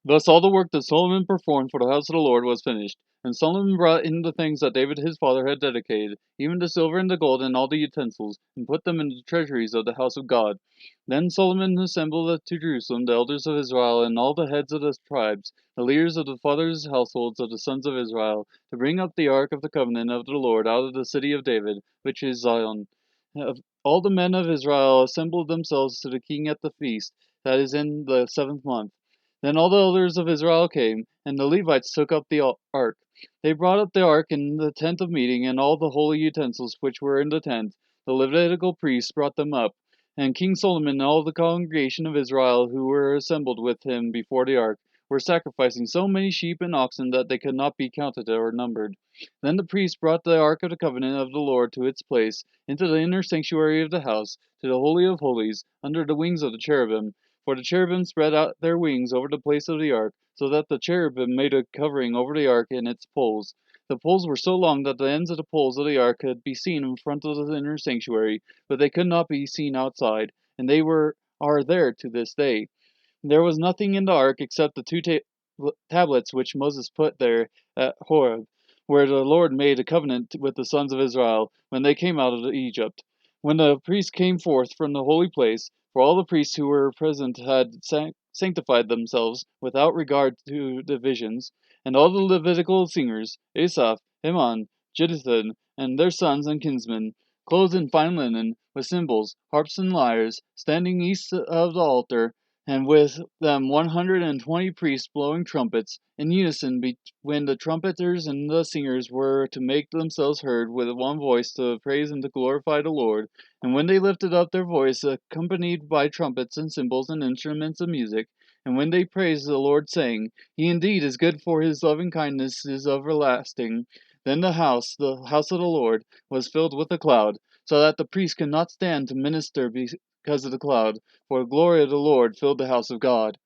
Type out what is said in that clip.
Thus all the work that Solomon performed for the house of the Lord was finished. And Solomon brought in the things that David his father had dedicated, even the silver and the gold and all the utensils, and put them in the treasuries of the house of God. Then Solomon assembled to Jerusalem the elders of Israel and all the heads of the tribes, the leaders of the fathers' households of the sons of Israel, to bring up the ark of the covenant of the Lord out of the city of David, which is Zion. All the men of Israel assembled themselves to the king at the feast, that is in the 7th month. Then all the elders of Israel came, and the Levites took up the ark. They brought up the ark in the tent of meeting, and all the holy utensils which were in the tent. The Levitical priests brought them up. And King Solomon and all the congregation of Israel who were assembled with him before the ark were sacrificing so many sheep and oxen that they could not be counted or numbered. Then the priests brought the ark of the covenant of the Lord to its place, into the inner sanctuary of the house, to the Holy of Holies, under the wings of the cherubim. For the cherubim spread out their wings over the place of the ark, so that the cherubim made a covering over the ark and its poles. The poles were so long that the ends of the poles of the ark could be seen in front of the inner sanctuary, but they could not be seen outside, and they are there to this day. There was nothing in the ark except the two tablets which Moses put there at Horeb, where the Lord made a covenant with the sons of Israel when they came out of Egypt. When the priests came forth from the holy place, for all the priests who were present had sanctified themselves without regard to divisions, and all the Levitical singers, Asaph, Heman, Jeduthun, and their sons and kinsmen, clothed in fine linen, with cymbals, harps, and lyres, standing east of the altar, and with them 120 priests blowing trumpets, in unison when the trumpeters and the singers were to make themselves heard with one voice to praise and to glorify the Lord. And when they lifted up their voice, accompanied by trumpets and cymbals and instruments of music, and when they praised the Lord, saying, He indeed is good, for his loving kindness is everlasting, then the house of the Lord, was filled with a cloud, so that the priests could not stand to minister because of the cloud, for the glory of the Lord filled the house of God.